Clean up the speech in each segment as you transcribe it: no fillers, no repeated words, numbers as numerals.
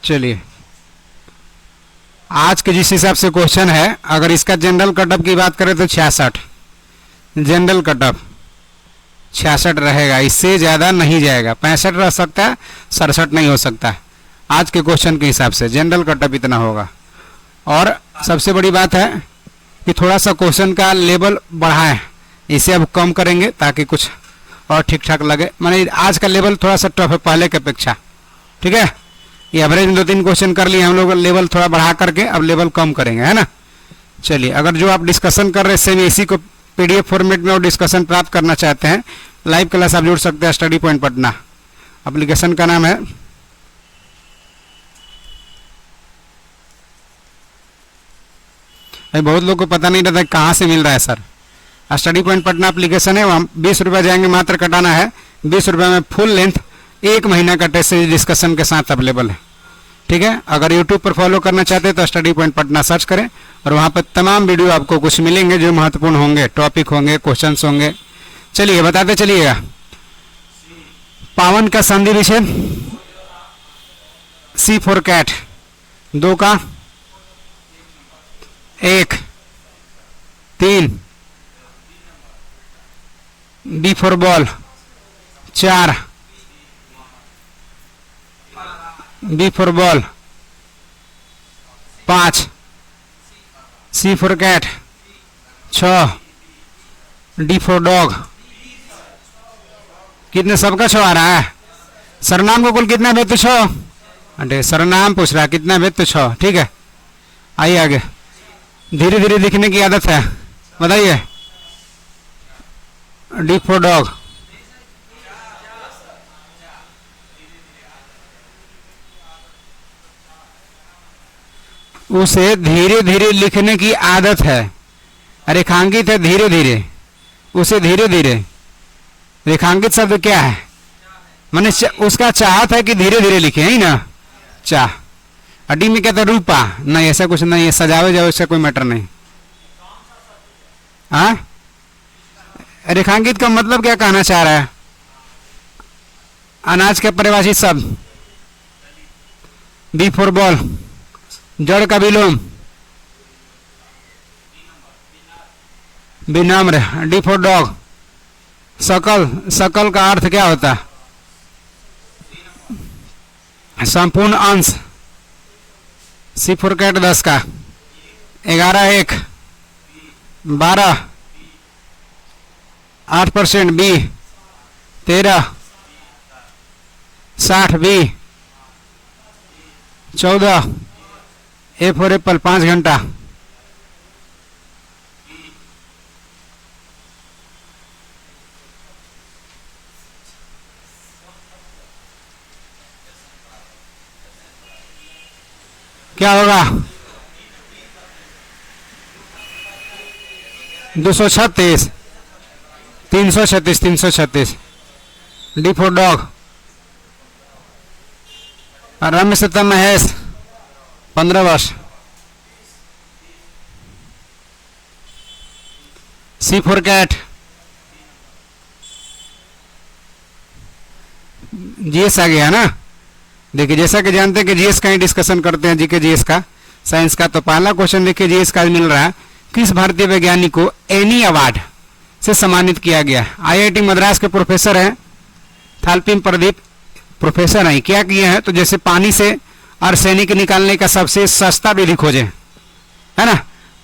चलिए, आज के जिस हिसाब से क्वेश्चन है, अगर इसका जनरल कटअप की बात करें तो 66 जनरल कटअप 66 रहेगा, इससे ज़्यादा नहीं जाएगा। 65 रह सकता है, 67 नहीं हो सकता है। आज के क्वेश्चन के हिसाब से जनरल कटअप इतना होगा। और सबसे बड़ी बात है कि थोड़ा सा क्वेश्चन का लेवल बढ़ाएं, इसे अब कम करेंगे ताकि कुछ और ठीक ठाक लगे। माने आज का लेवल थोड़ा सा टफ है पहले की अपेक्षा, ठीक है। ये एवरेज में 2-3 क्वेश्चन कर लिए हम लोग, लेवल थोड़ा बढ़ा करके अब लेवल कम करेंगे, है ना। चलिए, अगर जो आप डिस्कशन कर रहे हैं इसी को पीडीएफ फॉर्मेट में और डिस्कशन प्राप्त करना चाहते हैं, लाइव क्लास आप जुड़ सकते हैं। स्टडी पॉइंट पटना एप्लीकेशन का नाम है। बहुत लोग को पता नहीं रहता कहाँ से मिल रहा है sir. Study point Patna application है, वहाँ 20 रुपये जाएंगे, मात्र कटाना है। 20 रुपये में फुल लेंथ 1 महीना का टेस्ट डिस्कशन के साथ अवेलेबल है, ठीक है। अगर यूट्यूब पर फॉलो करना चाहते हैं तो स्टडी पॉइंट पटना सर्च करें और वहाँ पर तमाम वीडियो आपको कुछ मिलेंगे जो महत्वपूर्ण होंगे, टॉपिक होंगे, क्वेश्चंस होंगे। चलिए बताते चलिएगा। पावन का संधि विच्छेद, C फॉर कैट 2 का 1, 3, B for ball 4, B for ball 5, C for cat 6, D for dog. कितने सबका 6 आ रहा है? सरनाम को कुल कितना भेद तो 6, अरे सरनाम पूछ रहा है कितना भेद तो 6, ठीक है। आइए आगे, धीरे धीरे लिखने की आदत है, बताइए। D फॉर डॉग, उसे धीरे धीरे लिखने की आदत है। रेखांकित है धीरे धीरे, उसे धीरे धीरे। रेखांकित शब्द क्या है? मैंने उसका चाहत है कि धीरे धीरे लिखे, है ना। चाह अडी में कहता रूपा नहीं, ऐसा कुछ नहीं है, सजावे जाओ, इसका कोई मैटर नहीं। हाँ, रेखांकित का मतलब क्या कहना चाह रहा है? अनाज के परिभाषित शब्द। बी फॉर बॉल, जड़ का विलोम, विनम्र। डी फॉर डॉग, सकल। सकल का अर्थ क्या होता है? संपूर्ण अंश। सी फॉर कैट 10 का 11, 1, 12, 8%। B 13, 60। B 14। A for apple 5 घंटा। क्या होगा? 236, 336, 336। D for dog, Ramesh Satam Mahesh 15 वर्ष। सी फॉर कैट, जीएस आ गया ना। देखिए, जैसा कि जानते हैं कि जीएस का ही डिस्कशन करते हैं, जीके जीएस का, साइंस का। तो पहला क्वेश्चन देखिए जीएस का मिल रहा है। किस भारतीय वैज्ञानिक को एनी अवार्ड से सम्मानित किया गया? आईआईटी मद्रास के प्रोफेसर हैं थालपिम प्रदीप, प्रोफेसर हैं। क्या किए हैं? तो जैसे पानी से आर्सेनिक निकालने का सबसे सस्ता विधि खोजे, है ना।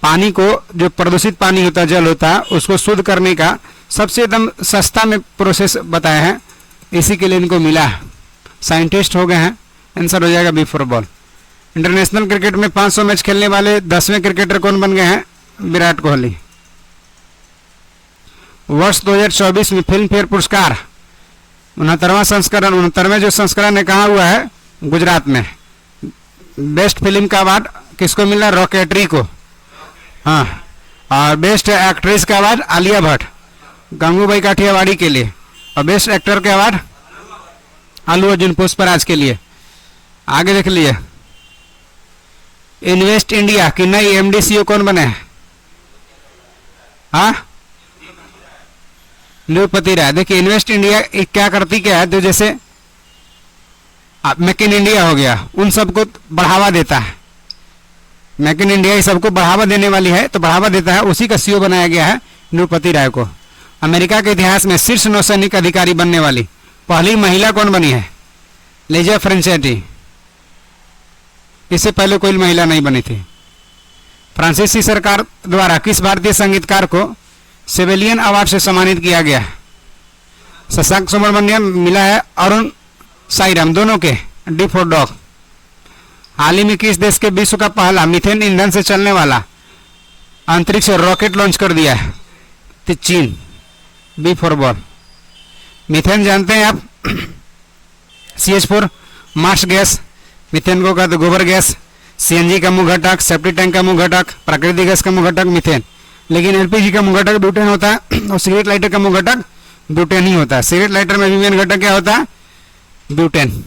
पानी को, जो प्रदूषित पानी होता है, जल होता है, उसको शुद्ध करने का सबसे एकदम सस्ता में प्रोसेस बताया है, इसी के लिए इनको मिला है। साइंटिस्ट हो गए हैं। आंसर हो जाएगा B for ball. International cricket में 500 मैच खेलने वाले 10वें क्रिकेटर कौन बन गए हैं? विराट कोहली। वर्ष 2024 में फिल्म फेयर पुरस्कार 69वां संस्करण, 69वें जो संस्करण है, कहाँ हुआ है? गुजरात में। बेस्ट फिल्म का अवार्ड किसको मिला? रॉकेटरी को। हाँ, और बेस्ट एक्ट्रेस का अवार्ड आलिया भट्ट, गंगूबाई काठियावाड़ी के लिए। और बेस्ट एक्टर का अवार्ड अल्लू अर्जुन पुष्पराज के लिए। आगे देख लिए, इन्वेस्ट इंडिया की नई एमडी कौन बने हैं? हाँ, न्यूपति राय। देखिए, इन्वेस्ट इंडिया क्या करती क्या है? तो जैसे मेक इन इंडिया हो गया, उन सबको बढ़ावा देता है। मेक इन इंडिया सबको बढ़ावा देने वाली है, तो बढ़ावा देता है। उसी का सीईओ बनाया गया है नृपति राय को। अमेरिका के इतिहास में शीर्ष नौसैनिक अधिकारी बनने वाली पहली महिला कौन बनी है? लेजा फ्रेंचेटी। इससे पहले कोई महिला नहीं बनी थी। फ्रांसीसी सरकार द्वारा किस भारतीय संगीतकार को सेवेलियन अवार्ड से सम्मानित किया गया? शशांक सुब्रमण्यम मिला है अरुण साईराम, दोनों के डी फॉर डॉग। हाल ही में किस देश के विश्व का पहला मीथेन ईंधन से चलने वाला अंतरिक्ष रॉकेट लॉन्च कर दिया है? तो चीन, बी फॉर बॉल। मीथेन जानते हैं आप, CH4 मार्स गैस, मीथेन को कहते गोबर गैस, CNG का मुख्य घटक, सेप्टी टैंक का मुख्य घटक, प्राकृतिक गैस का मुख्य घटक मीथेन। लेकिन LPG का मुख्य घटक ब्यूटेन होता है और सिगरेट लाइटर का मुख्य घटक ब्यूटेन ही होता है। सिगरेट लाइटर में भी मेन घटक क्या होता है? ब्यूटेन।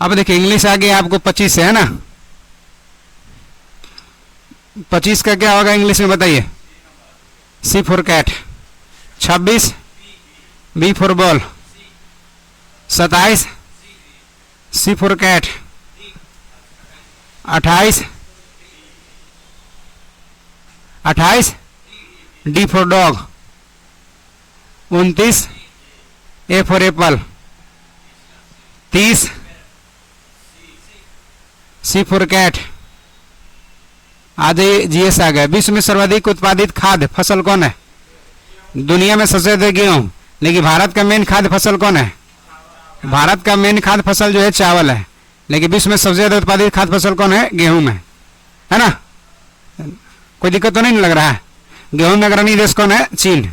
अब देखिए इंग्लिश आ गया आपको 25 से, है ना? 25 का क्या होगा इंग्लिश में बताइए? C for cat. 26 B for ball. 27 C for cat. 28 D for dog. 29 A for apple. 30 C for cat. आ जाइए, GS आ गया। विश्व में सर्वाधिक उत्पादित खाद्य फसल कौन है? दुनिया में सबसे अधिक गेहूं, लेकिन भारत का मेन खाद्य फसल कौन है? भारत का मेन खाद्य फसल जो है चावल है, लेकिन विश्व में सबसे ज्यादा उत्पादित खाद्य फसल कौन है? गेहूं में, है ना? कोई दिक्कत तो नहीं लग रहा है? गेहूं में अग्रणी देश कौन है? चीन।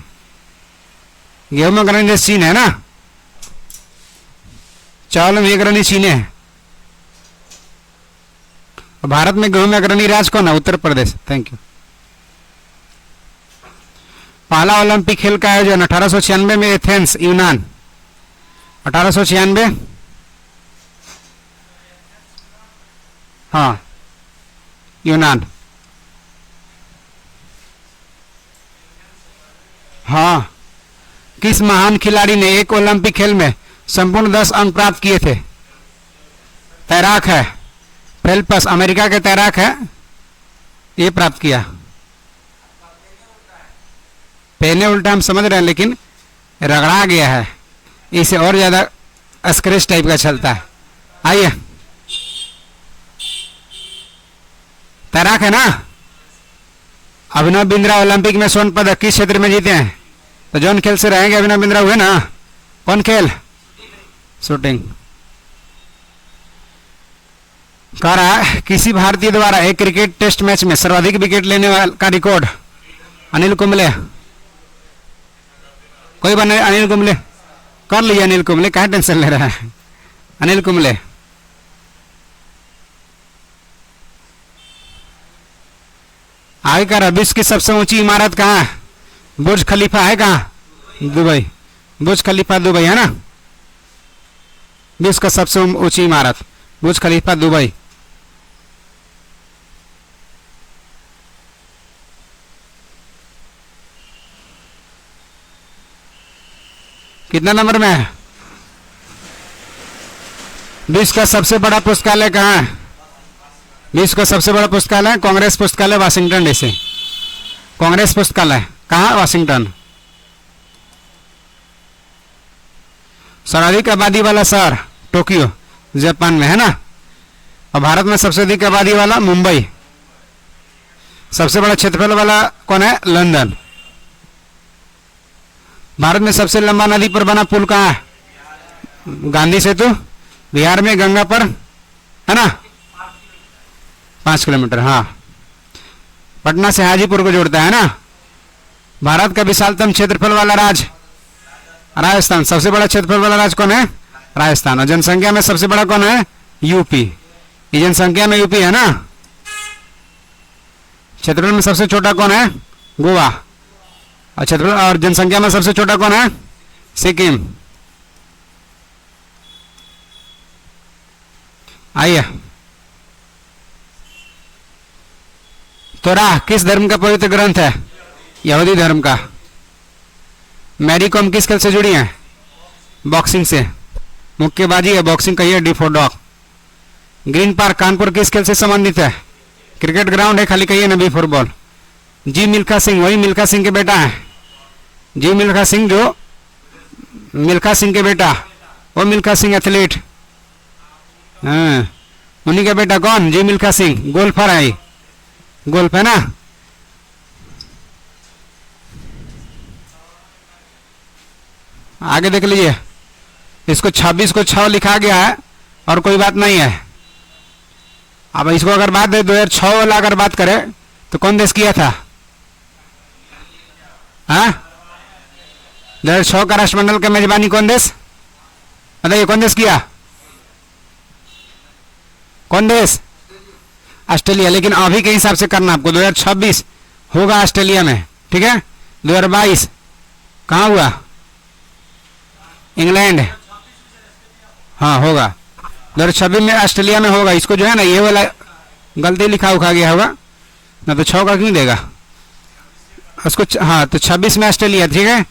गेहूं में अग्रणी देश चीन है ना? चावल में अग्रणी चीन है। भारत में गेहूं में अग्रणी राज्य कौन है? उत्तर प्रदेश। Thank you. पहला ओलंपिक खेल का आयोजन 1896 में एथेंस, यूनान। 1896, हाँ, यूनान। हाँ, किस महान खिलाड़ी ने एक ओलंपिक खेल में संपूर्ण 10 अंक प्राप्त किए थे? तैराक है फेल्प्स, अमेरिका के तैराक है, ये प्राप्त किया। पहने उल्टा हम समझ रहे हैं, लेकिन रगड़ा गया है, इसे और ज्यादा स्क्रैच टाइप का चलता है। आइए, तैराक है ना? अभिनव बिंद्रा ओलंपिक में स्वर्ण पदक किस क्षेत्र में जीते हैं? तो जौन खेल से रहेंगे अभिनव बिंद्रा हुए ना? कौन खेल? शूटिंग। कह रहा है किसी भारतीय द्वारा एक क्रिकेट टेस्ट मैच में सर्वाधिक विकेट लेने का रिकॉर्ड? अनिल कुंबले। कोई बने? अनिल कुंबले कर लिया। अनिल कुंबले, कहाँ टेंशन ले रहा है? अनिल कुंबले। आगे कह रहा विश्व की सबसे ऊंची इमारत कहाँ है? बुर्ज खलीफा है कहाँ? दुबई। बुर्ज खलीफा दुबई है ना? विश्व का सबसे ऊंची इमारत बुर्ज खलीफा दुबई। कितना नंबर में है? विश्व का सबसे बड़ा पुस्तकालय कहाँ है? विश्व का सबसे बड़ा पुस्तकालय कांग्रेस पुस्तकालय, वाशिंगटन डीसी। कांग्रेस पुस्तकालय कहाँ? वाशिंगटन। सर्वाधिक आबादी वाला शहर टोक्यो, जापान में, है ना? और भारत में सबसे अधिक आबादी वाला मुंबई। सबसे बड़ा क्षेत्रफल वाला कौन है? लंदन। भारत में सबसे लंबा नदी पर बना पुल कहाँ है? गांधी सेतु, बिहार में गंगा पर, है ना? 5 किलोमीटर। हाँ, पटना से हाजीपुर को जोड़ता है ना? भारत का विशालतम क्षेत्रफल वाला राज्य राजस्थान। सबसे बड़ा क्षेत्रफल वाला राज्य कौन है? राजस्थान। और जनसंख्या में सबसे बड़ा कौन है? यूपी। ये जनसंख्या में यूपी है ना? क्षेत्रफल में सबसे छोटा कौन है? गोवा। और क्षेत्रफल और जनसंख्या में सबसे छोटा कौन है? सिक्किम। आइए, तोराह किस धर्म का पवित्र ग्रंथ है? यहूदी धर्म का। मैरी कॉम किस खेल से जुड़ी है? बॉक्सिंग से। मुक्केबाजी है, बॉक्सिंग कहिए, D for dog. Green park Kanpur किस खेल से संबंधित है? क्रिकेट ग्राउंड है, खाली कहिए ना, बी फॉर बॉल। जी मिल्खा सिंह, वही मिल्खा सिंह के बेटा है। जी मिल्खा सिंह, जो मिल्खा सिंह के बेटा, वो मिल्खा सिंह एथलीट, हाँ उन्हीं का बेटा। कौन? जी मिल्खा सिंह, गोल्फर है, गोल्फ है ना। आगे देख लीजिए, इसको 26 को 6 लिखा गया है और कोई बात नहीं है। अब इसको अगर बात दे 2006 वाला अगर बात करें तो कौन देश किया था? हाँ 2006 का राष्ट्रमंडल का मेजबानी कौन देश? बताइए कौन देश किया? कौन देश? ऑस्ट्रेलिया। लेकिन अभी के हिसाब से करना आपको, 2026 होगा ऑस्ट्रेलिया में, ठीक है। 2022 कहाँ हुआ? इंग्लैंड। हाँ होगा 2026 में ऑस्ट्रेलिया में होगा। इसको जो है ना ये वाला गलती लिखा उखा गया होगा ना, तो 6 का क्यों देगा उसको? हाँ तो 26 में ऑस्ट्रेलिया, ठीक है।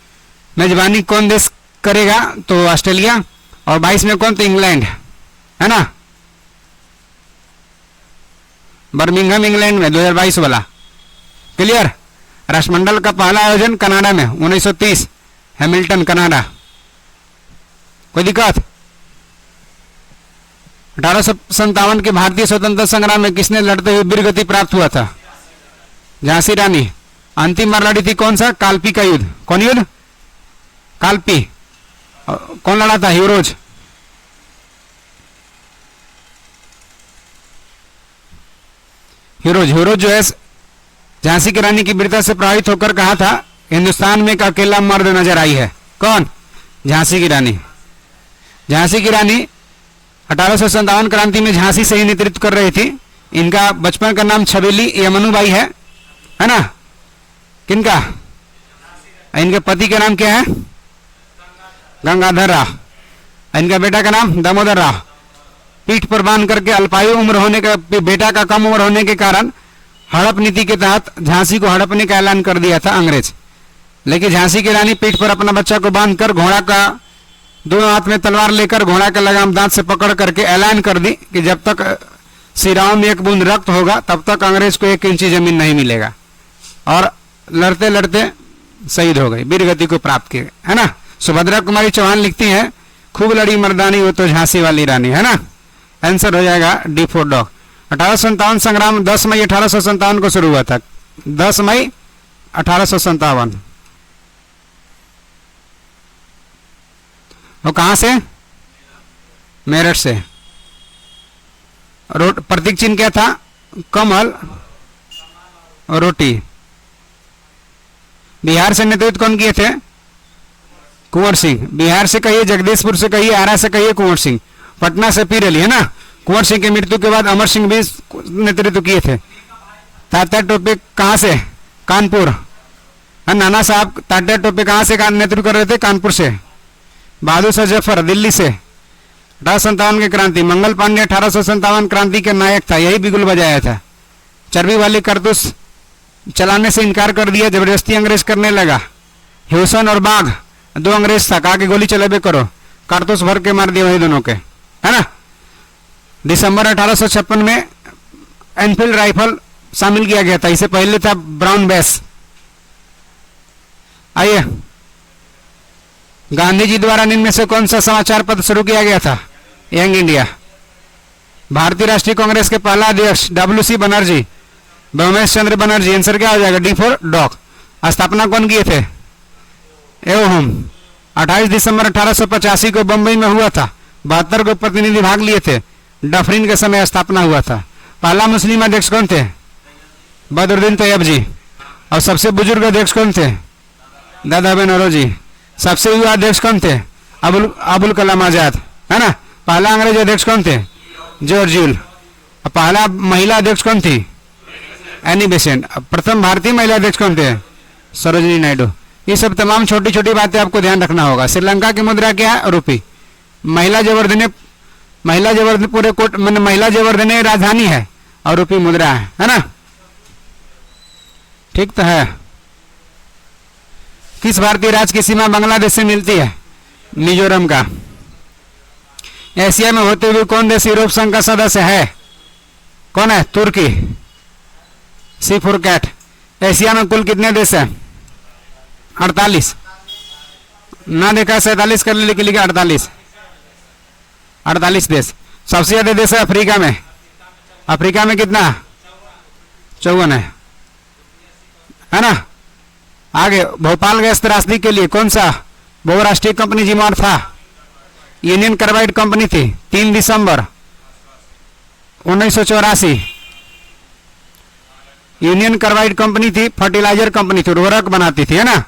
मेजबानी कौन देश करेगा? तो ऑस्ट्रेलिया। और 22 में कौन? तो इंग्लैंड, है ना। बर्मिंघम इंग्लैंड में 2022 वाला। क्लियर। राष्ट्रमंडल का पहला आयोजन कनाडा में 1930, हैमिल्टन कनाडा। कोई दिक्कत? 1857 के भारतीय स्वतंत्रता संग्राम में किसने लड़ते हुए वीरगति प्राप्त हुआ था? झांसी रानी। अंतिम बार लड़ी थी कौन सा? कालपी का युद्ध। कौन युद्ध? कालपी। कौन लड़ा था? ह्यूरोज। ह्यूरोज जो है झांसी की रानी की वीरता से प्रभावित होकर कहा था, हिंदुस्तान में एक अकेला मर्द नजर आई है। कौन? झांसी की रानी। झांसी की रानी 1857 क्रांति में झांसी से ही नेतृत्व कर रही थी। इनका बचपन का नाम छबीली यमनुबाई है ना। किनका? इनके पति का नाम क्या है? गंगाधर राव। इनका बेटा का नाम दामोदर राव। पीठ पर बांध करके अल्पायु उम्र होने का, बेटा का कम उम्र होने के कारण हड़प नीति के तहत झांसी को हड़पने का ऐलान कर दिया था अंग्रेज। लेकिन झांसी की रानी पीठ पर अपना बच्चा को बांधकर, घोड़ा का दोनों हाथ में तलवार लेकर, घोड़ा का लगाम दांत से पकड़ करके ऐलान कर दी कि जब तक सिराओं में एक बूंद रक्त होगा तब तक अंग्रेज को 1 इंची जमीन नहीं मिलेगा। और लड़ते लड़ते शहीद हो गई, वीरगति को प्राप्त किए, है ना। सुभद्रा कुमारी चौहान लिखती हैं, खूब लड़ी मर्दानी वो तो झांसी वाली रानी, है ना। आंसर हो जाएगा डी फॉर डॉग। 1857 संग्राम 10 मई 1857 को शुरू हुआ था। 10 मई 1857। वो कहां से? मेरठ से। प्रतीक चिन्ह क्या था? कमल और रोटी। बिहार से नेतृत्व कौन किए थे? कुंवर सिंह। बिहार से कहिए, जगदीशपुर से कहिए, आरा से कहिए कुंवर सिंह। पटना से पीर अली, है ना। कुंवर सिंह की मृत्यु के बाद अमर सिंह भी नेतृत्व किए थे। तात्या टोपे कहां से? कानपुर। नाना साहब तात्या टोपे कहां से नेतृत्व कर रहे थे? कानपुर से। बहादुर शाह जफर दिल्ली से। 1857 की क्रांति, मंगल पांडे 1857 क्रांति के नायक था, यही बिगुल बजाया था। चर्बी वाली कारतूस चलाने से इनकार कर दिया, जबरदस्ती अंग्रेज करने लगा। ह्यूसन और बाघ 2 अंग्रेज था, कहा कि गोली चलेबे करो, कारतूस भर के मार दिया वही दोनों के, है ना। दिसंबर 1856 में एनफील्ड राइफल शामिल किया गया था, इससे पहले था ब्राउन बेस। आइए, गांधी जी द्वारा निम्न में से कौन सा समाचार पत्र शुरू किया गया था? Young India. भारतीय राष्ट्रीय कांग्रेस के पहला अध्यक्ष WC बनर्जी, भवेश चंद्र बनर्जी। आंसर क्या हो जाएगा? D for dog. स्थापना कौन किए थे? एवं 28 दिसंबर 1885 को बंबई में हुआ था। 72 को प्रतिनिधि भाग लिए थे। डफरिन के समय स्थापना हुआ था। पहला मुस्लिम अध्यक्ष कौन थे? बदरुद्दीन तैयब जी। और सबसे बुजुर्ग अध्यक्ष कौन थे? दादा भाई नौरोजी। सबसे युवा अध्यक्ष कौन थे? अबुल कलाम आजाद, है ना। पहला अंग्रेज अध्यक्ष कौन थे? George Yule. पहला महिला अध्यक्ष कौन थी? Annie Besant. प्रथम भारतीय महिला अध्यक्ष कौन थे? सरोजिनी नायडू। ये सब तमाम छोटी छोटी बातें आपको ध्यान रखना होगा। श्रीलंका की मुद्रा क्या है? रुपी। महिला जवर्धने पूरे कोट महिला जवर्धने राजधानी है और रुपी मुद्रा है ना। ठीक तो है। किस भारतीय राज्य की सीमा बांग्लादेश से मिलती है? मिजोरम का। एशिया में होते हुए कौन देश यूरोप संघ का सदस्य है? कौन है? तुर्की। सी फॉर कैट। एशिया में कुल कितने देश हैं? 48 ना देखा, 47 कर ले, लिखा 48। 48 देश। सबसे ज्यादा देश है अफ्रीका में। अफ्रीका में कितना? 54 है ना। आगे, भोपाल गैस त्रासदी के लिए कौन सा बहुराष्ट्रीय कंपनी जिम्मेदार था? यूनियन कार्बाइड कंपनी थी। 3 दिसंबर 1984 यूनियन कार्बाइड कंपनी थी, फर्टिलाइजर कंपनी थी, उर्वरक बनाती थी, है ना।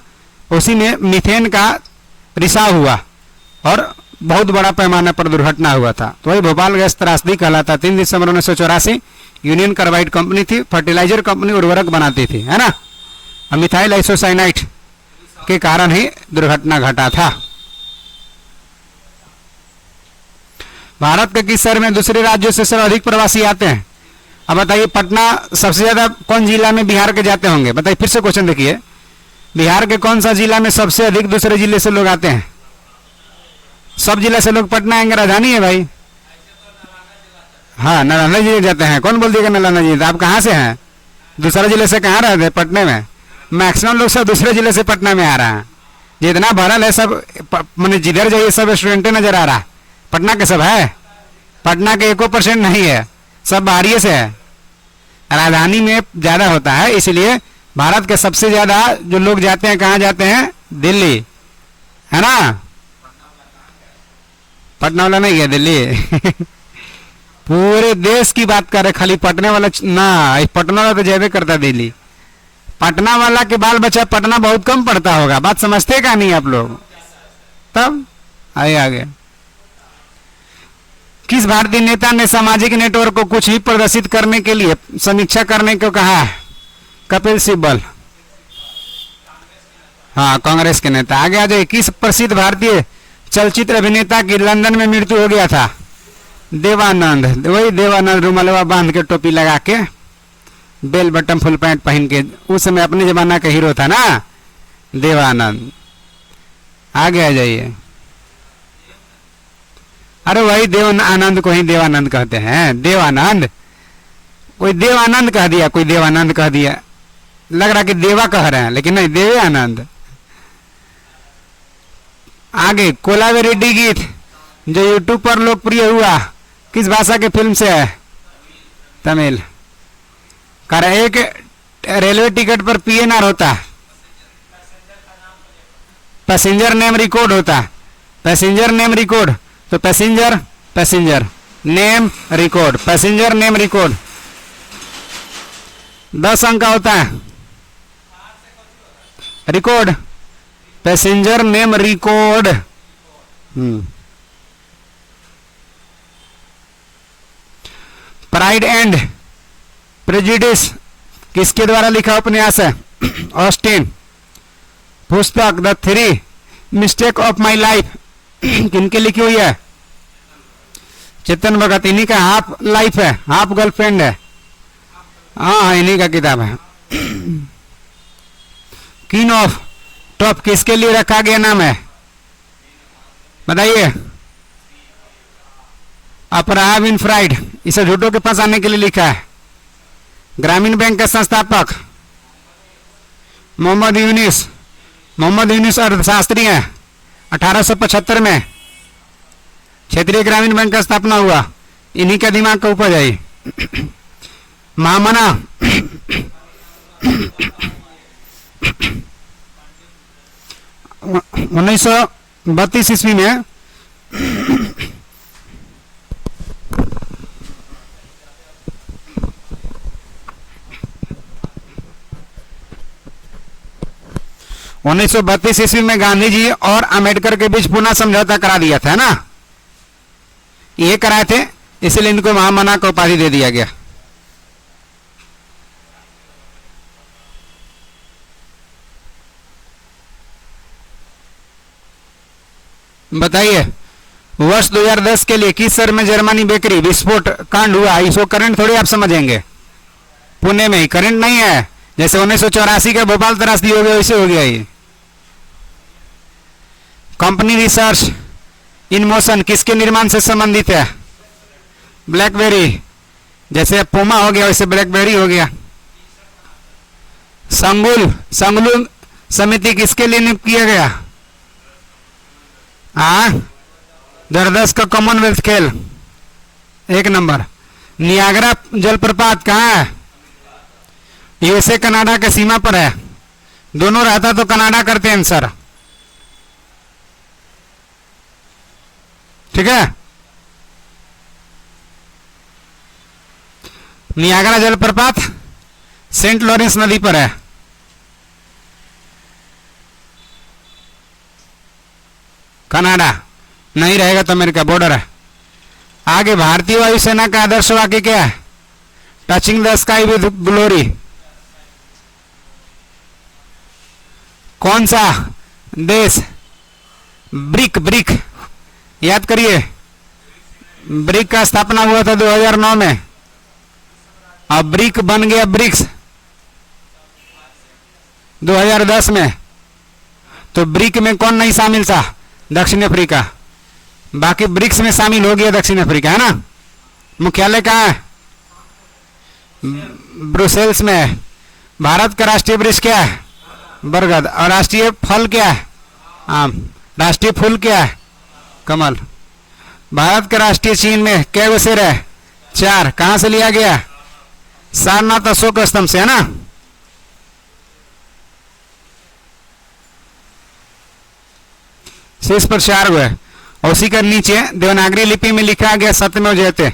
उसी में मीथेन का रिसाव हुआ और बहुत बड़ा पैमाने पर दुर्घटना हुआ था, तो वही भोपाल गैस त्रासदी कहलाता। 3 दिसंबर 1984 यूनियन कार्बाइड कंपनी थी, फर्टिलाइजर कंपनी, उर्वरक बनाती थी, है ना। मिथाइल आइसोसाइनाइट के कारण ही दुर्घटना घटा था। भारत के किस शहर में दूसरे राज्यों से सर्वाधिक प्रवासी आते हैं? अब बताइए, पटना सबसे ज्यादा कौन जिला में बिहार के जाते होंगे? बताइए, फिर से क्वेश्चन देखिए, बिहार के कौन सा जिला में सबसे अधिक दूसरे जिले से लोग आते हैं? सब जिला से लोग पटना आएंगे, राजधानी है भाई। हाँ, नालंदा जिले जाते हैं। कौन बोल दिएगा नालंदा जिले? आप कहाँ से हैं? दूसरे जिले से कहाँ रहते हैं? पटने में। मैक्सिमम लोग सब दूसरे जिले से पटना में आ रहा है। जितना भरल है सब, मैंने जिधर जाइए सब स्टूडेंट नजर आ रहा है। पटना के सब है? पटना के 1% नहीं है, सब बाहरी से है। राजधानी में ज्यादा होता है, इसलिए भारत के सबसे ज्यादा जो लोग जाते हैं, कहाँ जाते हैं? दिल्ली, है ना। पटना वाला नहीं है, दिल्ली। पूरे देश की बात कर रहे, खाली पटना वाला ना। पटना वाला तो जाबे करता दिल्ली। पटना वाला के बाल बच्चा पटना बहुत कम पड़ता होगा, बात समझते का नहीं आप लोग। तब आगे किस भारतीय नेता ने सामाजिक नेटवर्क को कुछ ही प्रदर्शित करने के लिए समीक्षा करने को कहा है? कपिल सिब्बल। हाँ, कांग्रेस के नेता। आगे आ जाइए, किस प्रसिद्ध भारतीय चलचित्र अभिनेता की लंदन में मृत्यु हो गया था? देवानंद। वही देवानंद, रुमालवा बांध के, टोपी लगा के, बेल बटन फुल पैंट पहन के, उस समय अपने जमाना का हीरो था ना, देवानंद। आगे आ जाइए। अरे वही देव आनंद को ही देवानंद कहते हैं। देवानंद, कोई देवानंद कह दिया, कोई देवानंद कह दिया, लग रहा कि देवा कह रहे हैं, लेकिन नहीं, देवे आनंद। आगे, कोलावे रेड्डी गीत जो यूट्यूब पर लोकप्रिय हुआ, किस भाषा के फिल्म से है? तमिल। कर एक रेलवे टिकट पर पीएनआर होता है, पैसेंजर नेम रिकॉर्ड होता है। पैसेंजर नेम रिकॉर्ड, तो passenger name record, passenger name record 10 अंक का होता है। Record, passenger name record. Pride and prejudice किसके द्वारा लिखा उपन्यास है? ऑस्टिन। पुस्तक the 3 mistake of my life किनके लिखी हुई है? चेतन भगत। इन्हीं का हाफ लाइफ है, हाफ गर्लफ्रेंड है। हाँ, इन्हीं का किताब है। किंग ऑफ टॉप किसके लिए रखा गया नाम है? बताइए। अपराह बिन फ्राइड, इसे झूठों के पास आने के लिए लिखा है। ग्रामीण बैंक के संस्थापक मोहम्मद यूनिस। मोहम्मद यूनिस अर्थशास्त्री हैं। 1875 में क्षेत्रीय ग्रामीण बैंक का स्थापना हुआ। इन्हीं का दिमाग का उपज है। महामना 1932 ईस्वी में ईस्वी में गांधी जी और अंबेडकर के बीच पुनः समझौता करा दिया था ना, ये कराए थे, इसलिए इनको महामना का उपाधि दे दिया गया। बताइए, वर्ष 2010 के लिए किस शहर में जर्मनी बेकरी विस्फोट कांड हुआ? इसको करंट थोड़ी आप समझेंगे, पुणे में ही। करंट नहीं है, जैसे 1984 का भोपाल त्रासदी हो गया वैसे हो गया ये। कंपनी रिसर्च इन मोशन किसके निर्माण से संबंधित है? ब्लैकबेरी। जैसे पुमा हो गया वैसे ब्लैकबेरी हो गया। संगुल समिति किसके लिए नियुक्त किया गया? 2010 का कॉमनवेल्थ खेल। 1 नंबर। नियाग्रा जलप्रपात कहाँ है? यूएसए कनाडा के सीमा पर है। दोनों रहता तो कनाडा करते आंसर। ठीक है। नियाग्रा जलप्रपात सेंट लॉरेंस नदी पर है। कनाडा नहीं रहेगा तो अमेरिका बॉर्डर है। आगे भारतीय वायुसेना का आदर्श वाक्य क्या है? Touching the sky with glory. कौन सा देश ब्रिक याद करिए, ब्रिक का स्थापना हुआ था 2009 में और ब्रिक बन गया ब्रिक्स 2010 में। तो ब्रिक में कौन नहीं शामिल था? दक्षिण अफ्रीका। बाकी ब्रिक्स में शामिल हो गया दक्षिण अफ्रीका, है ना। मुख्यालय कहाँ है? ब्रुसेल्स में है। भारत का राष्ट्रीय वृक्ष क्या है? बरगद। और राष्ट्रीय फल क्या है? आम। राष्ट्रीय फूल क्या है? कमल। भारत के राष्ट्रीय चिन्ह में कै गो शेर है? 4। कहां से लिया गया? सारनाथ अशोक स्तंभ से, है ना। शीर्ष पर 4 गो है और उसी के नीचे देवनागरी लिपि में लिखा गया सत्यमेव जयते,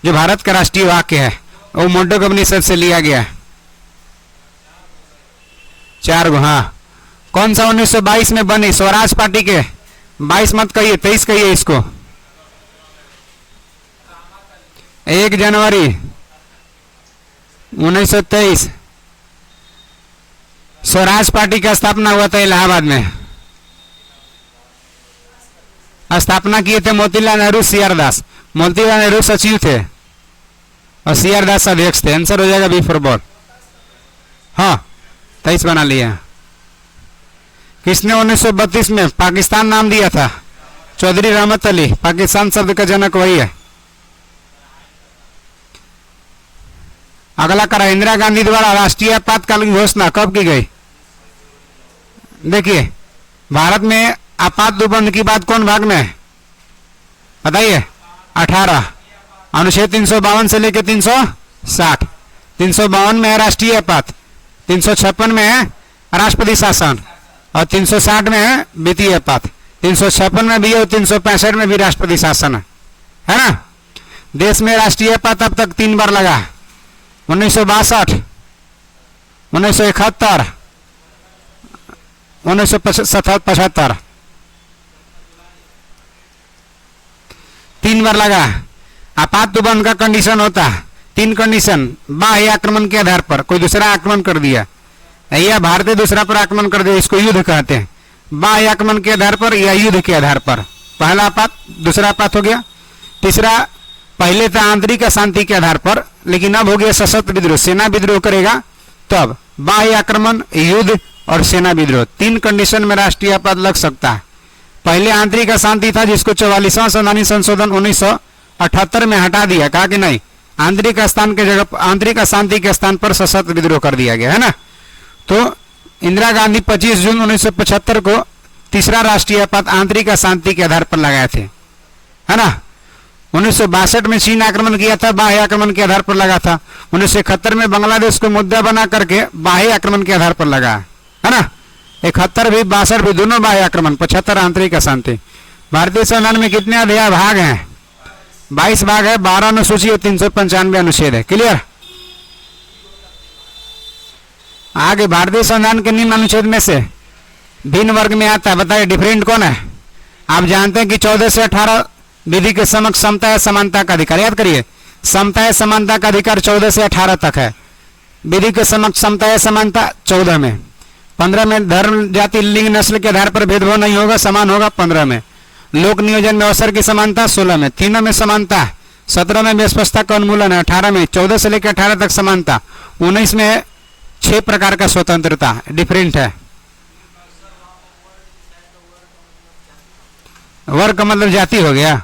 जो भारत का राष्ट्रीय वाक्य है, वो मुंडक उपनिषद से लिया गया है। 4 गो। हाँ। कौन सा 1922 में बनी स्वराज पार्टी के? 22 मत कहिए, 23 कहिए इसको। 1 जनवरी 1923 स्वराज पार्टी का स्थापना हुआ था इलाहाबाद में। स्थापना किए थे मोतीलाल नेहरू, सीआर दास। मोतीलाल नेहरू सचिव थे और सीआर दास अध्यक्ष थे। आंसर हो जाएगा बी फॉर बॉल। हाँ 23 बना लिया। किसने 1932 में पाकिस्तान नाम दिया था? चौधरी रहमत अली। पाकिस्तान शब्द का जनक वही है। अगला करा, इंदिरा गांधी द्वारा राष्ट्रीय आपातकालीन घोषणा कब की गई? देखिए, भारत में आपात उपबंध की बात कौन भाग में है बताइए? 18। अनुच्छेद 352 से लेकर 360। 352 में है राष्ट्रीय आपात, 356 में है राष्ट्रपति शासन और 360 में है वित्तीय आपात। 356 में भी है और 365 में भी राष्ट्रपति शासन है ना। देश में राष्ट्रीय आपात अब तक 3 बार लगा। 1962, 1971, 1975। 3 बार लगा। आपात उपबंध का कंडीशन होता है 3 कंडीशन। बाह्य आक्रमण के आधार पर कोई दूसरा आक्रमण कर दिया या भारतीय दूसरा पर आक्रमण कर दिया, इसको युद्ध कहते हैं। बाह्य आक्रमण के आधार पर या युद्ध के आधार पर पहला आपात, दूसरा आपात हो गया। तीसरा, पहले था आंतरिक अशांति के आधार पर, लेकिन अब हो गया सशस्त्र विद्रोह, सेना विद्रोह करेगा तब। बाह्य आक्रमण, युद्ध और सेना विद्रोह, 3 कंडीशन में राष्ट्रीय आपात लग सकता है। पहले आंतरिक अशांति था जिसको 44वां संवैधानिक संशोधन 1978 में हटा दिया, कहा कि नहीं, आंतरिक अशांति के स्थान पर सशस्त्र विद्रोह कर दिया गया, है ना। तो इंदिरा गांधी 25 जून 1975 को तीसरा राष्ट्रीय आपात आंतरिक अशांति के आधार पर लगाए थे, है ना। 1962 में चीन आक्रमण किया था, बाह्य आक्रमण के आधार पर लगा था। 1971 में बांग्लादेश को मुद्दा बना करके बाह्य आक्रमण के आधार पर लगा, है ना। 71 भी 62 भी दोनों बाह्य आक्रमण, 75 आंतरिक अशांति। भारतीय संविधान में कितने अध्याय भाग हैं? 22 भाग है, 12 अनुसूची और 395 अनुच्छेद है। क्लियर। आगे भारतीय संविधान के निम्न अनुच्छेद में से भिन्न वर्ग में आता है, बताइए डिफरेंट कौन है? आप जानते हैं कि 14 से 18 विधि के समक्ष समता या समानता का अधिकार। याद करिए, समता या समानता का अधिकार 14 से 18 तक है। विधि के समक्ष समता या समानता 14 में। 15 में धर्म, जाति, लिंग, नस्ल के आधार पर भेदभाव नहीं होगा, समान होगा 15 में। लोक नियोजन में अवसर की समानता 16 में। तीनों में समानता 17 में व्यवस्था का उन्मूलन है 18 में। 14 से लेकर 18 तक समानता। 19 में 6 प्रकार का स्वतंत्रता डिफरेंट है। वर्ग का मतलब जाति हो गया,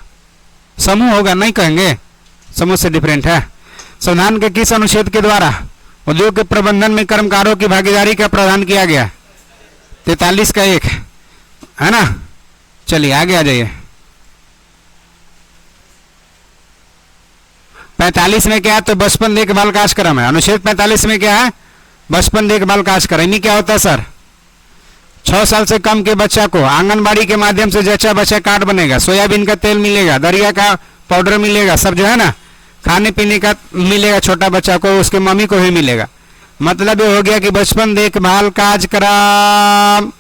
समूह होगा, नहीं कहेंगे, समूह से डिफरेंट है। संविधान के किस अनुच्छेद के द्वारा उद्योग के प्रबंधन में कर्मकारों की भागीदारी का प्रावधान किया गया? 43 का 1 है ना। चलिए आगे आ जाइए। 45 में क्या है? तो बचपन देखभाल का कार्यक्रम है। अनुच्छेद 45 में क्या है? बचपन देखभाल का कार्यक्रम। इन्हीं क्या होता है सर? 6 साल से कम के बच्चा को आंगनबाड़ी के माध्यम से जच्चा बच्चा कार्ड बनेगा, सोयाबीन का तेल मिलेगा, दरिया का पाउडर मिलेगा, सब जो है ना खाने पीने का मिलेगा, छोटा बच्चा को उसके मम्मी को भी मिलेगा। मतलब ये हो गया कि बचपन देखभाल कार्यक्रम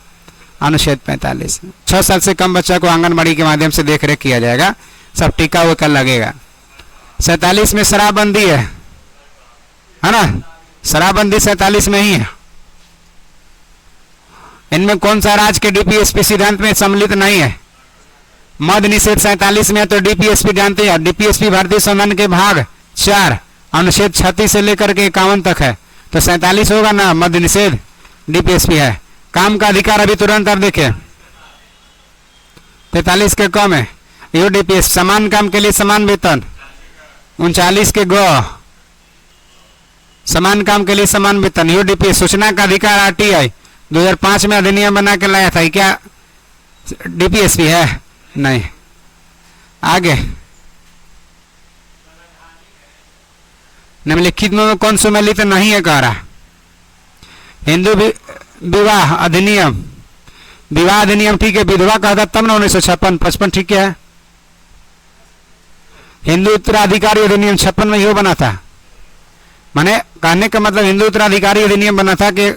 अनुच्छेद 45। 6 साल से कम बच्चा को आंगनबाड़ी के माध्यम से देख रेख किया जाएगा, सब टीका वोका लगेगा। 47 में शराबबंदी है ना, शराबबंदी 47 में ही है। इनमें कौन सा राज्य के डीपीएसपी सिद्धांत में सम्मिलित नहीं है? मद निषेध 47 में है, तो डीपीएसपी जानते हैं, डीपीएसपी भारतीय संविधान के भाग 4 अनुच्छेद 36 से लेकर के 51 तक है, तो 47 होगा ना, मद निषेध डीपीएसपी है। काम का अधिकार अभी तुरंत आप देखें 43 के कम है, यूडीपीएस समान काम के लिए समान वेतन 39 के ग समान काम के लिए समान वेतन, यूडीपीएस सूचना का अधिकार आरटीआई 2005 में अधिनियम बना के लाया था, क्या डीपीएसपी है? नहीं। आगे निम्नलिखित में कौन सम्मिलित नहीं है कह रहा? हिंदू विवाह अधिनियम, विवाह अधिनियम ठीक है, विधवा कहता तब ना 1956 55 ठीक है। हिंदू उत्तराधिकारी अधिनियम 56 में यो बना था। माने कहने का मतलब हिंदू उत्तराधिकारी अधिनियम बना था कि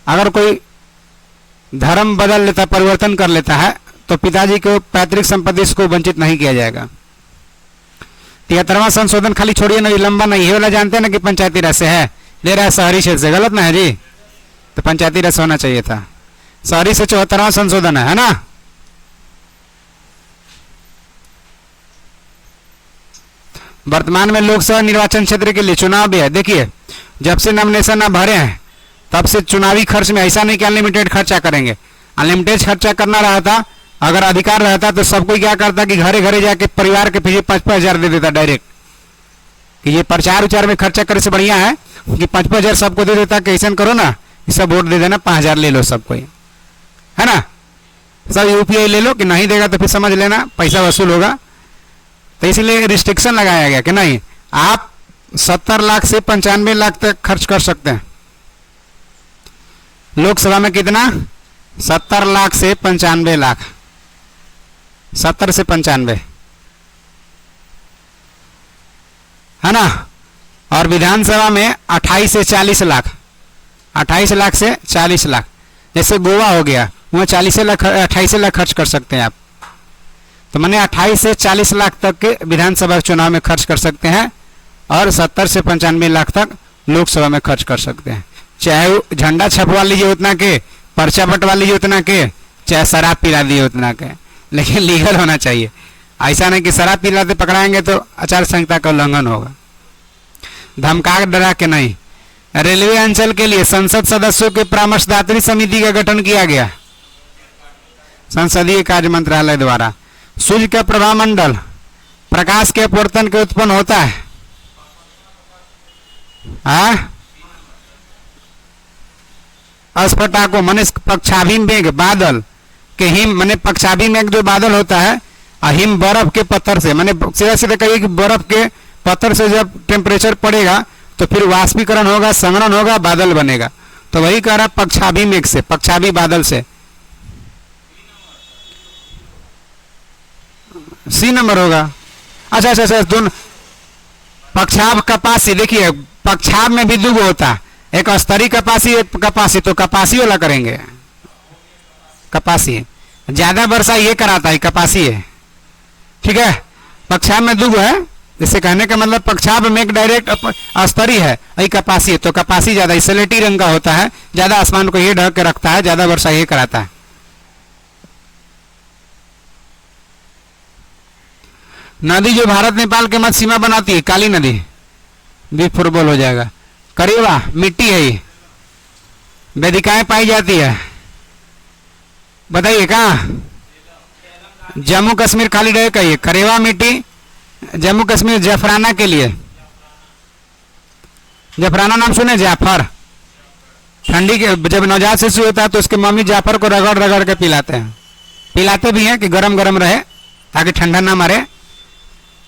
अगर कोई धर्म बदल लेता, परिवर्तन कर लेता है, तो पिताजी को पैतृक संपत्ति को वंचित नहीं किया जाएगा। 73वां संशोधन खाली छोड़िए ना, लंबा नहीं है वाला, जानते हैं ना कि पंचायती राज से है, ले रहा है शहरी क्षेत्र से, गलत ना है जी, तो पंचायती राज होना चाहिए था। शहरी से 74वां संशोधन है ना। वर्तमान में लोकसभा निर्वाचन क्षेत्र के लिए चुनाव भी है। देखिए जब से नॉमिनेशन आप भरे हैं तब से चुनावी खर्च में ऐसा नहीं कि अनलिमिटेड खर्चा करेंगे, अनलिमिटेड खर्चा करना रहा था। अगर अधिकार रहता तो सबको क्या करता कि घरे घरे जाके परिवार के पीछे 5-5 हजार दे देता डायरेक्ट, कि ये प्रचार उचार में खर्चा करे से बढ़िया है कि 5-5 हजार सबको दे देता कि ऐसा करो ना, इसे वोट दे देना, 5 हजार ले लो सबको, है ना। सब यूपीआई ले लो, कि नहीं देगा तो फिर समझ लेना पैसा वसूल होगा। तो इसलिए रिस्ट्रिक्शन लगाया गया कि नहीं, आप 70 लाख से 95 लाख तक खर्च कर सकते हैं। लोकसभा में कितना? 70 लाख से 95 लाख, 70 से 95, है ना। और विधानसभा में 28 से 40 लाख, 28 लाख से 40 लाख। जैसे गोवा हो गया, वहाँ 40 लाख 28 लाख खर्च कर सकते हैं आप। तो मैंने 28 से 40 लाख तक के विधानसभा चुनाव में खर्च कर सकते हैं, और 70 से 95 लाख तक लोकसभा में खर्च कर सकते हैं। चाहे झंडा छपवा लीजिए उतना के, पर्चा बंटवा लीजिए उतना के, चाहे शराब पिला दिए उतना के, लेकिन लीगल होना चाहिए। ऐसा नहीं कि शराब पिलाते पकड़ाएंगे तो आचार संहिता का उल्लंघन होगा। धमका डरा के नहीं। रेलवे अंचल के लिए संसद सदस्यों के परामर्शदात्री समिति का गठन किया गया संसदीय कार्य मंत्रालय द्वारा। सूर्य का प्रभा मंडल प्रकाश के अपवर्तन के उत्पन्न होता है। अस्फटाको मने पक्षाभी मेघ बादल के हिम, मने पक्षाभी मेघ जो बादल होता है, हिम बर्फ के पत्थर से, मने सीधा सीधा कहिए कि बर्फ के पत्थर से जब टेम्परेचर पड़ेगा तो फिर वाष्पीकरण होगा, संघनन होगा, बादल बनेगा। तो वही कह रहा पक्षाभी मेघ से, पक्षाभी बादल से। सी नंबर होगा। अच्छा अच्छा अच्छा, दोनों पक्षाभ कपासी। देखिए पक्षाभ में भी 2 होता है, एक स्तरी कपासी, एक कपासी, तो कपासी वाला करेंगे। कपासी ज्यादा वर्षा ये कराता है, कपासी है, ठीक है। पक्षाभ में 2 है, जिससे कहने का मतलब पक्षाभ में एक डायरेक्ट स्तरी है, यही कपासी है। तो कपासी ज्यादा स्लेटी रंग का होता है, ज्यादा आसमान को ये ढक के रखता है, ज्यादा वर्षा ये कराता है। नदी जो भारत नेपाल के मध्य सीमा बनाती है, काली नदी, भी फुटबॉल हो जाएगा। करेवा मिट्टी है, ये वेदिकाएं पाई जाती है, बताइए कहाँ? जम्मू कश्मीर खाली रहे कहिए, करेवा मिट्टी जम्मू कश्मीर जफराना के लिए। जफराना नाम सुने? जाफर। ठंडी के जब नवजात शिशु होता है तो उसकी मम्मी जाफर को रगड़ रगड़ के पिलाते हैं, पिलाते भी हैं कि गरम गरम रहे ताकि ठंडा ना मारे।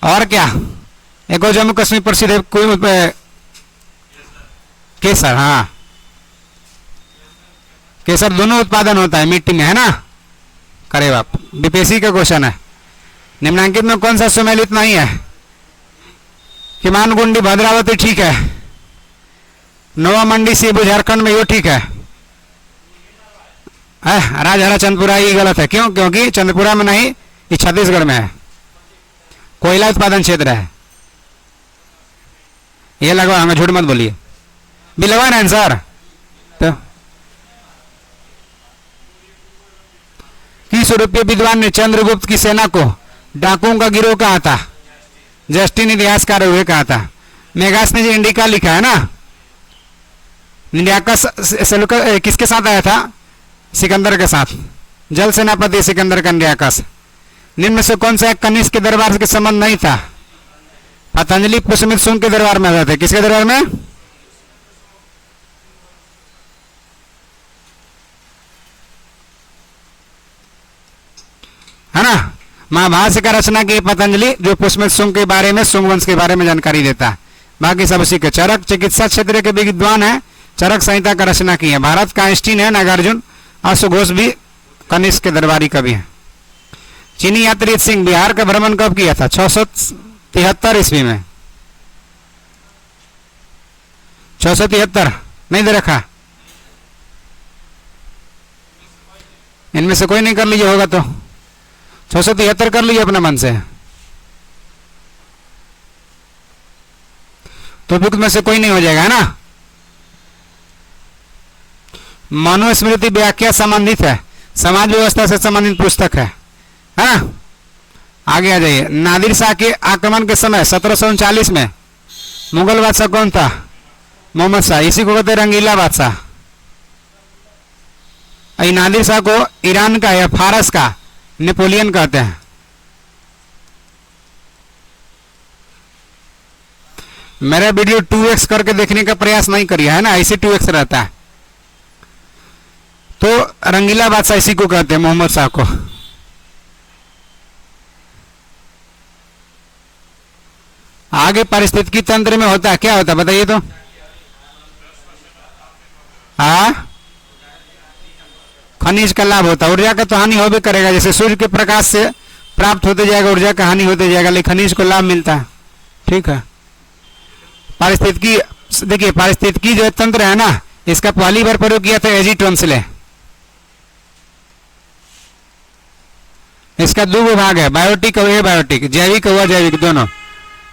और क्या, एक और जम्मू कश्मीर प्रसिद्ध है कोई केसर। हाँ, केसर दोनों उत्पादन होता है मिट्टी में, है ना। करे बाप, बीपीएससी का क्वेश्चन है। निम्नांकित में कौन सा सुमेलित नहीं है? किमानगुंडी भद्रावती ठीक है, नोवा मंडी सेबू झारखंड में, यो ठीक है। राजहरा चंदपुरा ये गलत है। क्यों? क्योंकि चंदपुरा में नहीं, ये छत्तीसगढ़ में है, कोयला उत्पादन क्षेत्र है। ये लगवा, हमें झूठ मत बोलिए। बिलवा ना आंसर तो किस यूरोपीय विद्वान ने चंद्रगुप्त की सेना को डाकुओं का गिरोह कहा था? जस्टिन इतिहासकार हुए कहा था। मेगास ने जो इंडिका लिखा है ना, इंडियाकस सेलुकस किसके साथ आया था? सिकंदर के साथ, जल सेनापति सिकंदर का इंडियाकस। निम्न में से कौन सा कनिष्क के दरबार के संबंध नहीं था? पतंजलि पुष्यमित शुंग के दरबार में आते थे। किसके दरबार में? है ना। महाभाष्य का रचना की पतंजलि, जो पुष्यमित शुंग के बारे में, शुंग वंश के बारे में जानकारी देता है। बाकी सब उसी के। चरक चिकित्सा क्षेत्र के विद्वान है, चरक संहिता का रचना की है। भारत का आइंस्टीन है नागार्जुन, अश्वघोष भी कनिष्क के दरबारी कवि है। चीनी यात्री सिंह बिहार का भ्रमण कब किया था? 673 ईस्वी में। 673 नहीं दे रखा, इनमें से कोई नहीं कर लीजिए, होगा तो 673 कर लीजिए अपने मन से। तो बुक में से कोई नहीं हो जाएगा, है ना। मनुस्मृति व्याख्या संबंधित है, समाज व्यवस्था से संबंधित पुस्तक है ना। आगे आ जाइए। नादिर शाह के आक्रमण के समय 1739 में मुगल बादशाह कौन था? मोहम्मद शाह। इसी को कहते हैं रंगीला बादशाह। नादिर शाह को ईरान का या फारस का नेपोलियन कहते हैं। मेरा वीडियो 2x करके देखने का प्रयास नहीं करिए, है ना, ऐसे 2x रहता है। तो रंगीला बादशाह इसी को कहते हैं, मोहम्मद शाह को। आगे पारिस्थितिकी तंत्र में होता है, क्या होता है बताइए तो। खनिज का लाभ होता है, ऊर्जा का तो हानि हो भी करेगा। जैसे सूर्य के प्रकाश से प्राप्त होते जाएगा ऊर्जा का हानि होते जाएगा, लेकिन खनिज को लाभ मिलता है। ठीक है। पारिस्थितिकी, देखिए पारिस्थितिकी जो तंत्र है ना, इसका पहली बार प्रयोग किया था एजी टोम्सले। इसका दो विभाग है, बायोटिक और एबायोटिक, जैविक और अजैविक दोनों।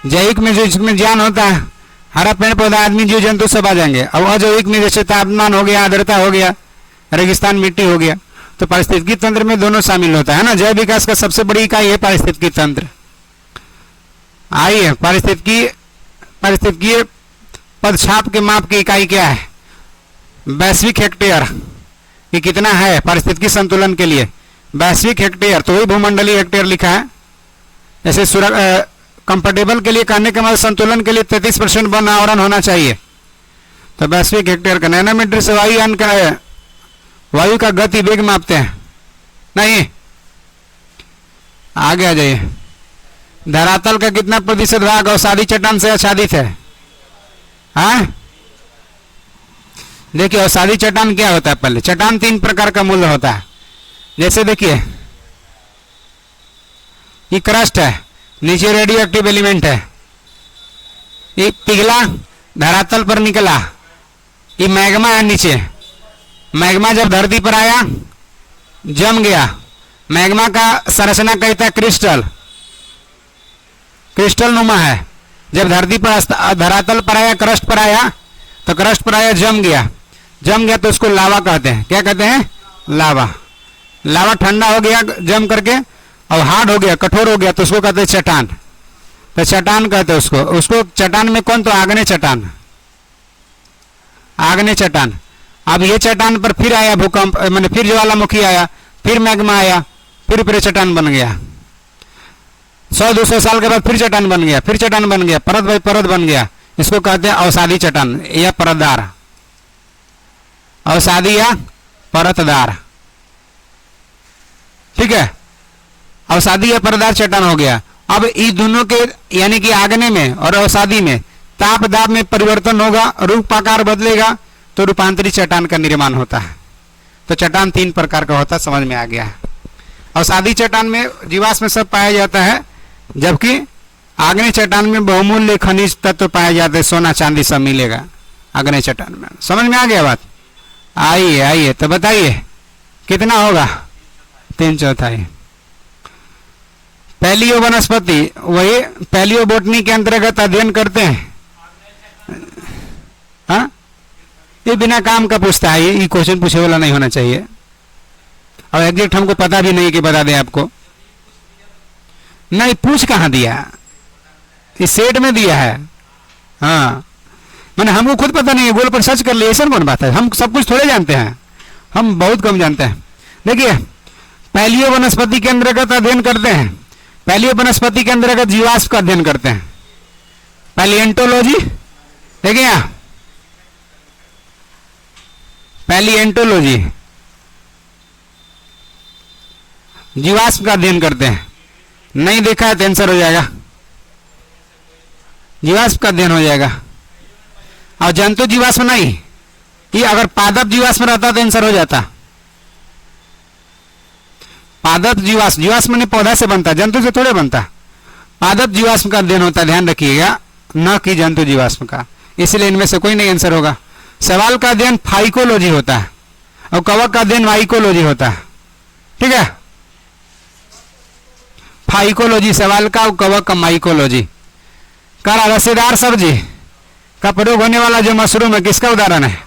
जैविक में जो इसमें ज्ञान होता है, हरा पेड़ पौधा आदमी जीव जंतु सब आ जाएंगे। और अजैविक में जैसे तापमान हो गया, आर्द्रता हो गया, रेगिस्तान मिट्टी हो गया। तो पारिस्थितिकी तंत्र में दोनों शामिल होता है ना। जैव विकास का सबसे बड़ी इकाई है पारिस्थितिकी तंत्र। आइए, पारिस्थितिकीय पदछाप के माप की इकाई क्या है? वैश्विक हेक्टेयर। ये कितना है पारिस्थितिकी संतुलन के लिए? वैश्विक हेक्टेयर। तो वही भूमंडलीय हेक्टेयर लिखा है। जैसे कंफर्टेबल के लिए कहने के मतलब संतुलन के लिए 33% वन आवरण होना चाहिए। तो वैश्विक हेक्टेयर का नैनोमीटर से वायुयान का है, वायु का गति वेग मापते हैं नहीं। आगे आ जाइए। धरातल का कितना प्रतिशत भाग अवसादी चट्टान से आच्छादित है? हाँ, देखिए अवसादी चट्टान क्या होता है। पहले चट्टान 3 प्रकार का मूल्य होता है। जैसे देखिए, ये क्रस्ट है, नीचे रेडियो एक्टिव एलिमेंट है। ये पिघला, धरातल पर निकला, ये मैग्मा है नीचे। मैग्मा जब धरती पर आया, जम गया। मैग्मा का संरचना कहता है क्रिस्टल, क्रिस्टल नुमा है। जब धरती पर धरातल पर आया, क्रस्ट पर आया, तो क्रस्ट पर आया, जम गया। जम गया तो उसको लावा कहते हैं। क्या कहते हैं? लावा। लावा ठंडा हो गया जम करके, और हार्ड हो गया, कठोर हो गया, तो उसको कहते हैं चट्टान। तो चट्टान कहते हैं उसको चट्टान में कौन? तो आग्नेय चट्टान, आग्नेय चट्टान। अब ये चट्टान पर फिर आया भूकंप, मैंने फिर ज्वालामुखी आया, फिर मैग्मा आया, फिर चट्टान बन गया, 100-200 साल के बाद फिर चट्टान बन गया, फिर चट्टान बन गया, परत बाई परत बन गया। इसको कहते हैं अवसादी चट्टान या परतदार, अवसादी या परतदार। ठीक है, अवसादी या परतदार चट्टान हो गया। अब इन दोनों के यानी कि आग्नेय में और अवसादी में ताप दाब में परिवर्तन होगा, रूप आकार बदलेगा, तो रूपांतरित चट्टान का निर्माण होता है। तो चट्टान 3 प्रकार का होता है, समझ में आ गया है। अवसादी चट्टान में जीवाश्म में सब पाया जाता है, जबकि आग्नेय चट्टान में बहुमूल्य खनिज तत्व पाए जाते हैं, सोना चांदी सब मिलेगा आग्नेय चट्टान में। समझ में आ गया बात? आइए आइए, तो बताइए कितना होगा? 3/4। पैलियो वनस्पति, वही पैलियो बोटनी के अंतर्गत अध्ययन करते हैं। हाँ, ये बिना काम का पूछता है, ये क्वेश्चन पूछे वाला नहीं होना चाहिए। और एग्जैक्ट हमको पता भी नहीं कि बता दें आपको। नहीं, पूछ कहाँ दिया, इस सेट में दिया है। हाँ, मैंने हमको खुद पता नहीं है, गूगल पर सर्च कर लिया, ऐसा कौन बात है? हम सब कुछ थोड़े जानते हैं, हम बहुत कम जानते हैं। देखिए, पैलियो वनस्पति के अंतर्गत अध्ययन करते हैं, पैलियो वनस्पति के अंतर्गत जीवाश्म का अध्ययन करते हैं, पैलिएंटोलॉजी। देखिए यहाँ पैलिएंटोलॉजी, जीवाश्म का अध्ययन करते हैं। नहीं देखा है तो आंसर हो जाएगा, जीवाश्म का अध्ययन हो जाएगा। और जंतु जीवाश्म नहीं, ये अगर पादप जीवाश्म रहता तो आंसर हो जाता। पादप जीवाश्म, जीवाश्म ने पौधा से बनता, जंतु से थोड़े बनता। पादप जीवाश्म का अध्ययन होता है, ध्यान रखिएगा, न कि जंतु जीवाश्म का। इसलिए इनमें से कोई नहीं आंसर होगा। सवाल का अध्ययन फाइकोलॉजी होता है और कवक का अध्ययन माइकोलॉजी होता है। ठीक है, फाइकोलॉजी सवाल का और कवक का माइकोलॉजी। करा रसेदार सब्जी का प्रयोग होने वाला जो मशरूम है, किसका उदाहरण है?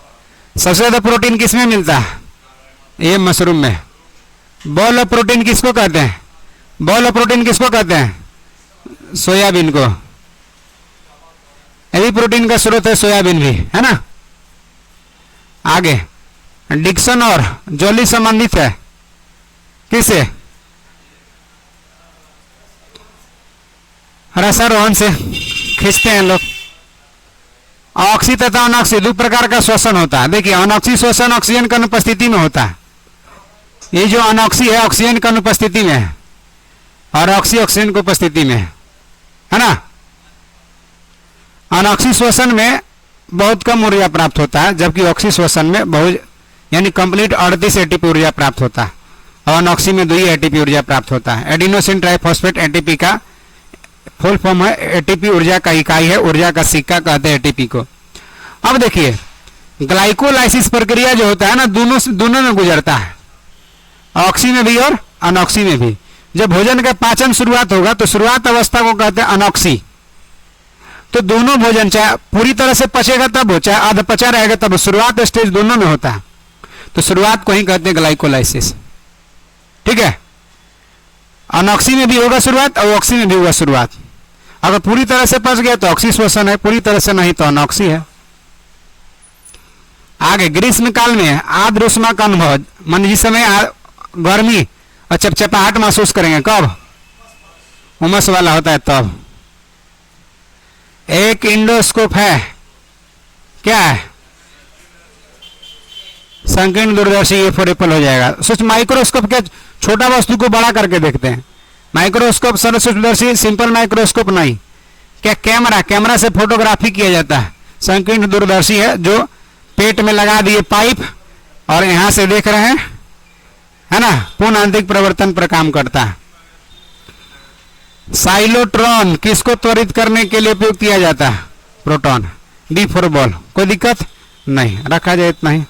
सबसे ज्यादा प्रोटीन किसमें मिलता है? ये मशरूम में। बॉल ऑफ प्रोटीन किसको कहते हैं? बॉल ऑफ प्रोटीन किसको कहते हैं? सोयाबीन को। ये भी प्रोटीन का स्रोत है, सोयाबीन भी, है ना। आगे, डिक्सन और जोली संबंधित है किससे? रसारोहण से खींचते हैं लोग। ऑक्सी तथा अनऑक्सी दो प्रकार का श्वसन होता है। देखिए, अनऑक्सी श्वसन ऑक्सीजन की अनुपस्थिति में होता है। ये जो अनऑक्सी है ऑक्सीजन की अनुपस्थिति में है और ऑक्सी ऑक्सीजन की उपस्थिति में है ना। अनऑक्सी श्वसन में बहुत कम ऊर्जा प्राप्त होता है, जबकि ऑक्सी श्वसन में बहुत यानी कंप्लीट 38 एटीपी ऊर्जा प्राप्त होता है और अनऑक्सी में 2 एटीपी ऊर्जा प्राप्त होता है। एडिनोसिन ट्राइफॉस्फेट एटीपी का फुल फॉर्म है, एटीपी ऊर्जा का इकाई है, ऊर्जा का सिक्का कहते हैं एटीपी को। अब देखिए, ग्लाइकोलाइसिस प्रक्रिया जो होता है ना, दोनों में गुजरता है, ऑक्सी में भी और अनऑक्सी में भी। जब भोजन का पाचन शुरुआत होगा तो शुरुआत अवस्था को कहते हैं अनऑक्सी। तो दोनों भोजन चाहे पूरी तरह से पचेगा तब हो, चाहे आधा पचा रहेगा तब, शुरुआत स्टेज दोनों में होता है। तो शुरुआत को ही कहते हैं ग्लाइकोलाइसिस। ठीक है, अनऑक्सी में भी होगा शुरुआत और ऑक्सी में भी होगा शुरुआत। अगर पूरी तरह से पच गया तो ऑक्सी श्वसन है, पूरी तरह से नहीं तो अनऑक्सी है। आगे, ग्रीष्म काल में आर्द्र ऊष्मा का अनुभव, मान जिस समय गर्मी और चपचपाहट महसूस करेंगे, कब? उमस वाला होता है तब। एक इंडोस्कोप है, क्या है? संकीर्ण दूरदर्शी, ये फॉर एप्पल हो जाएगा। सूक्ष्म माइक्रोस्कोप के छोटा वस्तु को बड़ा करके देखते हैं। माइक्रोस्कोप सरल सूक्ष्मदर्शी, सिंपल माइक्रोस्कोप नहीं। क्या कैमरा, कैमरा से फोटोग्राफी किया जाता है। संकीर्ण दूरदर्शी है, जो पेट में लगा दिए पाइप और यहां से देख रहे हैं, है ना, पूर्ण आंतरिक प्रवर्तन पर काम करता है। साइलोट्रॉन किसको त्वरित करने के लिए उपयोग किया जाता है? प्रोटॉन। B for ball. कोई दिक्कत नहीं, रखा जाए इतना ही।